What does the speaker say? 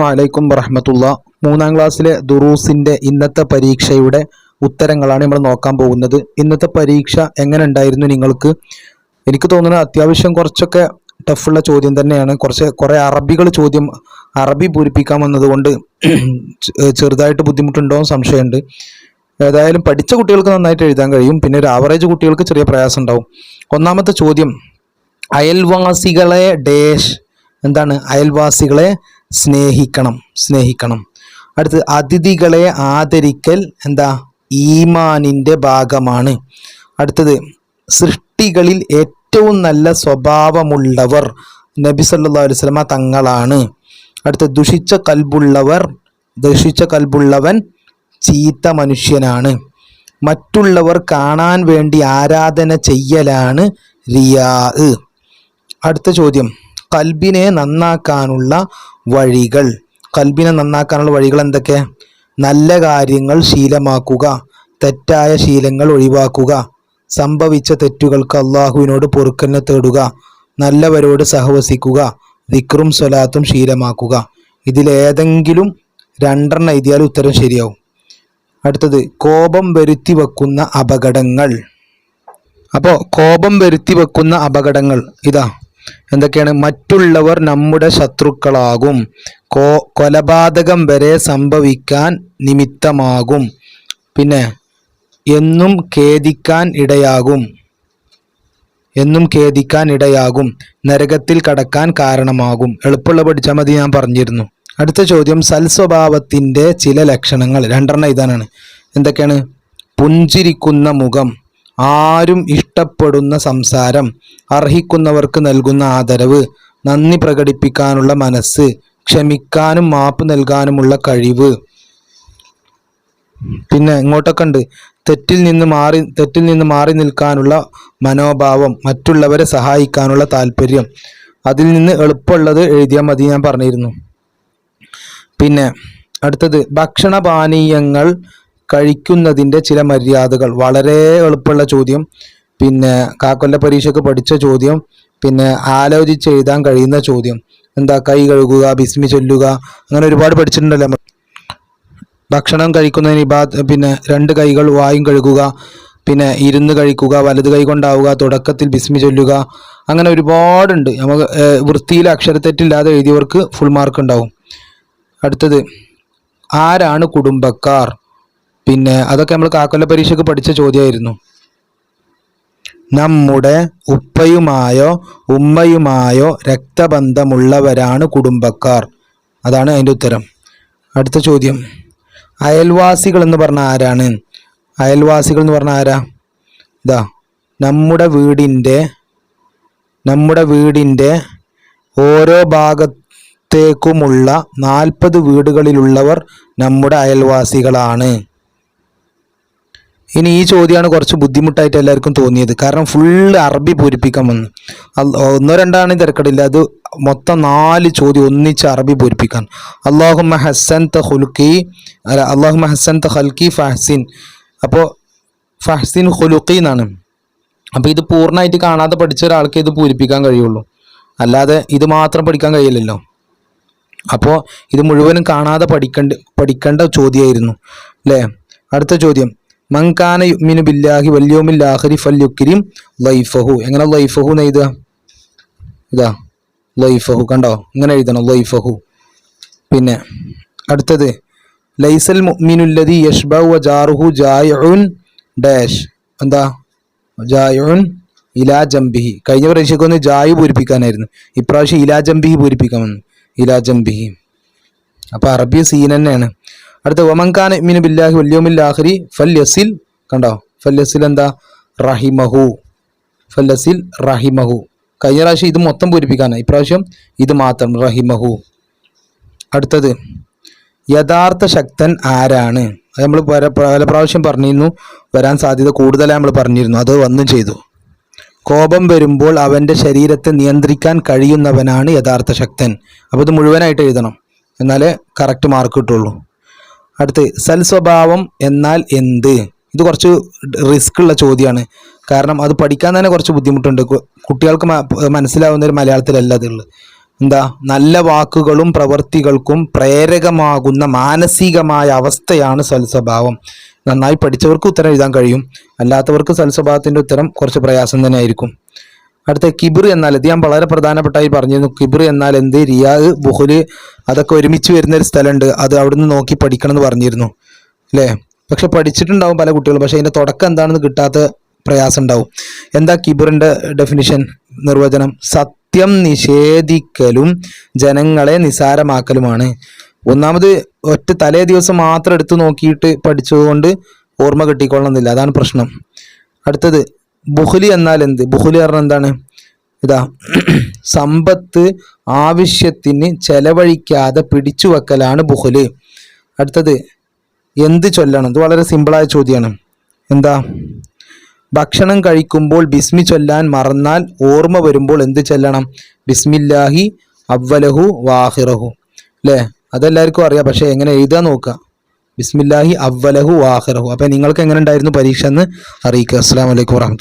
വലൈക്കും വറഹ്മത്തുള്ള. മൂന്നാം ക്ലാസ്സിലെ ദുറൂസിൻ്റെ ഇന്നത്തെ പരീക്ഷയുടെ ഉത്തരങ്ങളാണ് നമ്മൾ നോക്കാൻ പോകുന്നത്. ഇന്നത്തെ പരീക്ഷ എങ്ങനെ ഉണ്ടായിരുന്നു നിങ്ങൾക്ക്? എനിക്ക് തോന്നുന്നത് അത്യാവശ്യം കുറച്ചൊക്കെ ടഫുള്ള ചോദ്യം തന്നെയാണ്. കുറേ അറബി പൂരിപ്പിക്കാൻ വന്നതുകൊണ്ട് ചെറുതായിട്ട് ബുദ്ധിമുട്ടുണ്ടോ എന്ന് സംശയമുണ്ട്. ഏതായാലും പഠിച്ച കുട്ടികൾക്ക് നന്നായിട്ട് എഴുതാൻ കഴിയും. പിന്നെ ഒരു ആവറേജ് കുട്ടികൾക്ക് ചെറിയ പ്രയാസം ഉണ്ടാവും. ഒന്നാമത്തെ ചോദ്യം, അയൽവാസികളെ ഡാഷ് എന്താണ്? അയൽവാസികളെ സ്നേഹിക്കണം. അടുത്ത്, അതിഥികളെ ആദരിക്കൽ എന്താ? ഈമാനിൻ്റെ ഭാഗമാണ്. അടുത്തത്, സൃഷ്ടികളിൽ ഏറ്റവും നല്ല സ്വഭാവമുള്ളവർ നബി സല്ലല്ലാഹു അലൈഹി വസല്ലമ തങ്ങളാണ്. അടുത്ത, ദുഷിച്ച കൽബുള്ളവൻ ചീത്ത മനുഷ്യനാണ്. മറ്റുള്ളവർ കാണാൻ വേണ്ടി ആരാധന ചെയ്യലാണ് റിയാ. അടുത്ത ചോദ്യം, കൽബിനെ നന്നാക്കാനുള്ള വഴികൾ എന്തൊക്കെ? നല്ല കാര്യങ്ങൾ ശീലമാക്കുക, തെറ്റായ ശീലങ്ങൾ ഒഴിവാക്കുക, സംഭവിച്ച തെറ്റുകൾക്ക് അള്ളാഹുവിനോട് പൊറുക്കലിനെ തേടുക, നല്ലവരോട് സഹവസിക്കുക, ദിക്റും സ്വലാത്തും ശീലമാക്കുക. ഇതിലേതെങ്കിലും രണ്ടെണ്ണം എഴുതിയാൽ ഉത്തരം ശരിയാവും. അടുത്തത്, കോപം വരുത്തി വെക്കുന്ന അപകടങ്ങൾ. അപ്പോൾ കോപം വരുത്തി വെക്കുന്ന അപകടങ്ങൾ ഇതാ എന്തൊക്കെയാണ്? മറ്റുള്ളവർ നമ്മുടെ ശത്രുക്കളാകും, കൊലപാതകം വരെ സംഭവിക്കാൻ നിമിത്തമാകും, പിന്നെ എന്നും ഖേദിക്കാൻ ഇടയാകും, നരകത്തിൽ കടക്കാൻ കാരണമാകും. എളുപ്പമുള്ള പഠിച്ചാൽ മതി, ഞാൻ പറഞ്ഞിരുന്നു. അടുത്ത ചോദ്യം, സൽസ്വഭാവത്തിൻ്റെ ചില ലക്ഷണങ്ങൾ. രണ്ടെണ്ണം ഇതാണ്. എന്തൊക്കെയാണ്? പുഞ്ചിരിക്കുന്ന മുഖം, ആരും ഇഷ്ടപ്പെടുന്ന സംസാരം, അർഹിക്കുന്നവർക്ക് നൽകുന്ന ആദരവ്, നന്ദി പ്രകടിപ്പിക്കാനുള്ള മനസ്സ്, ക്ഷമിക്കാനും മാപ്പ് നൽകാനുമുള്ള കഴിവ്. പിന്നെ ഇങ്ങോട്ടൊക്കെ ഉണ്ട്, തെറ്റിൽ നിന്ന് മാറി നിൽക്കാനുള്ള മനോഭാവം, മറ്റുള്ളവരെ സഹായിക്കാനുള്ള താല്പര്യം. അതിൽ നിന്ന് എളുപ്പമുള്ളത് എഴുതിയാൽ മതി, ഞാൻ പറഞ്ഞിരുന്നു. പിന്നെ അടുത്തത്, ഭക്ഷണപാനീയങ്ങൾ കഴിക്കുന്നതിൻ്റെ ചില മര്യാദകൾ. വളരെ എളുപ്പമുള്ള ചോദ്യം. പിന്നെ കാക്കൊല്ല പരീക്ഷയ്ക്ക് പഠിച്ച ചോദ്യം. പിന്നെ ആലോചിച്ച് എഴുതാൻ കഴിയുന്ന ചോദ്യം. എന്താ? കൈ കഴുകുക, ബിസ്മി ചൊല്ലുക, അങ്ങനെ ഒരുപാട് പഠിച്ചിട്ടുണ്ടല്ലോ. ഭക്ഷണം കഴിക്കുന്നതിന് പിന്നെ 2 കൈകൾ വായും കഴുകുക, പിന്നെ ഇരുന്ന് കഴിക്കുക, വലത് കൈ കൊണ്ടാവുക, തുടക്കത്തിൽ ബിസ്മി ചൊല്ലുക, അങ്ങനെ ഒരുപാടുണ്ട്. നമുക്ക് വൃത്തിയിൽ അക്ഷരത്തെറ്റില്ലാതെ എഴുതിയവർക്ക് ഫുൾ മാർക്ക് ഉണ്ടാവും. അടുത്തത്, ആരാണ് കുടുംബക്കാർ? പിന്നെ അതൊക്കെ നമ്മൾ കാക്കൊല്ല പരീക്ഷയ്ക്ക് പഠിച്ച ചോദ്യമായിരുന്നു. നമ്മുടെ ഉപ്പയുമായോ ഉമ്മയുമായോ രക്തബന്ധമുള്ളവരാണ് കുടുംബക്കാർ. അതാണ് അതിൻ്റെ ഉത്തരം. അടുത്ത ചോദ്യം, അയൽവാസികൾ എന്ന് പറഞ്ഞാൽ ആരാണ്? അയൽവാസികൾ എന്ന് പറഞ്ഞാൽ ആരാ? ഇതാ, നമ്മുടെ വീടിൻ്റെ ഓരോ ഭാഗത്തേക്കുമുള്ള 40 വീടുകളിലുള്ളവർ നമ്മുടെ അയൽവാസികളാണ്. ഇനി ഈ ചോദ്യമാണ് കുറച്ച് ബുദ്ധിമുട്ടായിട്ട് എല്ലാവർക്കും തോന്നിയത്. കാരണം ഫുള്ള് അറബി പൂരിപ്പിക്കാൻ വന്നു. 1-2 തിരക്കടില്ല, അത് മൊത്തം 4 ചോദ്യം ഒന്നിച്ച് അറബി പൂരിപ്പിക്കാൻ. അല്ലാഹുമ്മ ഹസ്സൻത ഖൽഖി ഫഹ്സിൻ. അപ്പോൾ ഫഹ്സിൻ ഖുലുഖി എന്നാണ്. അപ്പോൾ ഇത് പൂർണ്ണമായിട്ട് കാണാതെ പഠിച്ച ഒരാൾക്ക് ഇത് പൂരിപ്പിക്കാൻ കഴിയുള്ളൂ, അല്ലാതെ ഇത് മാത്രം പഠിക്കാൻ കഴിയില്ലല്ലോ. അപ്പോൾ ഇത് മുഴുവനും കാണാതെ പഠിക്കേണ്ട ചോദ്യമായിരുന്നു അല്ലേ? അടുത്ത ചോദ്യം, മൻ കാന യുഅ്മിനു ബില്ലാഹി വൽ യൗമിൽ ആഖിരി ഫൽയുക്രിം ലൈഫഹു. എങ്ങനെ ലൈഫഹു എന്ന് എഴുതുക? ഇതാ ലൈഫഹു, കണ്ടോ? ഇങ്ങനെ എഴുതണം, ലൈഫഹു. പിന്നെ അടുത്തത്, ലൈസൽ മുഅ്മിനുല്ലദി യശ്ബഉ വജാറുഹു ജായിഉൻ ഡാഷ്. എന്താ? ജായിഉൻ ഇലാ ജംബിഹി. കഴിഞ്ഞ പരീക്ഷയ്ക്ക് ഒന്ന് ജായു പൂരിപ്പിക്കാനായിരുന്നു, ഇപ്രാവശ്യം ഇലാ ജംബിഹി പൂരിപ്പിക്കാൻ വന്നു. ഇലാ ജംബിഹി. അപ്പോൾ അറബി സീൻ തന്നെയാണ്. അടുത്ത, വമൻ കാന യുഅ്മിനു ബില്ലാഹി വൽ യൗമിൽ ആഖിരി ഫൽയസിൽ. കണ്ടോ? ഫൽയസിൽ എന്താ? റഹിമഹു. കഴിഞ്ഞ പ്രാവശ്യം ഇത് മൊത്തം പൂരിപ്പിക്കാനാണ്, ഇപ്രാവശ്യം ഇത് മാത്രം, റഹിമഹു. അടുത്തത്, യഥാർത്ഥ ശക്തൻ ആരാണ്? അത് നമ്മൾ പല പ്രാവശ്യം പറഞ്ഞിരുന്നു, വരാൻ സാധ്യത കൂടുതലായി നമ്മൾ പറഞ്ഞിരുന്നു, അത് വന്നും ചെയ്തു. കോപം വരുമ്പോൾ അവൻ്റെ ശരീരത്തെ നിയന്ത്രിക്കാൻ കഴിയുന്നവനാണ് യഥാർത്ഥ ശക്തൻ. അപ്പോൾ ഇത് മുഴുവനായിട്ട് എഴുതണം, എന്നാലേ കറക്റ്റ് മാർക്ക് കിട്ടുള്ളൂ. അടുത്ത്, സൽസ്വഭാവം എന്നാൽ എന്ത്? ഇത് കുറച്ച് റിസ്ക് ഉള്ള ചോദ്യമാണ്. കാരണം അത് പഠിക്കാൻ തന്നെ കുറച്ച് ബുദ്ധിമുട്ടുണ്ട്. കുട്ടികൾക്ക് മനസ്സിലാവുന്ന ഒരു മലയാളത്തിലല്ല അതുള്ളത്. എന്താ നല്ല വാക്കുകളും പ്രവൃത്തികൾക്കും പ്രേരകമാകുന്ന മാനസികമായ അവസ്ഥയാണ് സൽസ്വഭാവം. നന്നായി പഠിച്ചവർക്ക് ഉത്തരം എഴുതാൻ കഴിയും, അല്ലാത്തവർക്ക് സൽസ്വഭാവത്തിൻ്റെ ഉത്തരം കുറച്ച് പ്രയാസം തന്നെ ആയിരിക്കും. അടുത്ത കിബിർ എന്നാൽ ഇത് ഞാൻ വളരെ പ്രധാനപ്പെട്ടായി പറഞ്ഞിരുന്നു. കിബിർ എന്നാൽ എന്ത്? റിയാ, ബുഹുല് അതൊക്കെ ഒരുമിച്ച് വരുന്ന ഒരു സ്ഥലമുണ്ട്, അത് അവിടുന്ന് നോക്കി പഠിക്കണം എന്ന് പറഞ്ഞിരുന്നു അല്ലേ? പക്ഷെ പഠിച്ചിട്ടുണ്ടാവും പല കുട്ടികളും, പക്ഷെ അതിൻ്റെ തുടക്കം എന്താണെന്ന് കിട്ടാത്ത പ്രയാസം ഉണ്ടാവും. എന്താ കിബിറിൻ്റെ ഡെഫിനിഷൻ, നിർവചനം? സത്യം നിഷേധിക്കലും ജനങ്ങളെ നിസാരമാക്കലുമാണ്. ഒന്നാമത് ഒറ്റ തലേ ദിവസം മാത്രം എടുത്തു നോക്കിയിട്ട് പഠിച്ചതുകൊണ്ട് ഓർമ്മ കിട്ടിക്കൊള്ളണമെന്നില്ല, അതാണ് പ്രശ്നം. അടുത്തത് ബുഹ്ലി എന്നാൽ എന്ത്? ബുഹ്ലി പറഞ്ഞാൽ എന്താണ്? ഇതാ സമ്പത്ത് ആവശ്യത്തിന് ചെലവഴിക്കാതെ പിടിച്ചു വെക്കലാണ് ബുഹ്ല്. അടുത്തത് എന്ത് ചൊല്ലണം? ഇത് വളരെ സിമ്പിളായ ചോദ്യമാണ്. എന്താ? ഭക്ഷണം കഴിക്കുമ്പോൾ ബിസ്മി ചൊല്ലാൻ മറന്നാൽ ഓർമ്മ വരുമ്പോൾ എന്ത് ചൊല്ലണം? ബിസ്മില്ലാഹി അവ്വലഹു വാഹിറഹു അല്ലേ? അതെല്ലാവർക്കും അറിയാം, പക്ഷേ എങ്ങനെ എഴുതാൻ നോക്കുക. ബിസ്മില്ലാഹി അവ്വലഹു വാഹിറഹു. അപ്പം നിങ്ങൾക്ക് എങ്ങനെ ഉണ്ടായിരുന്നു പരീക്ഷ എന്ന് അറിയിക്കുക. അസ്സലാമു അലൈക്കും വറഹ്മത്തുള്ളാഹി.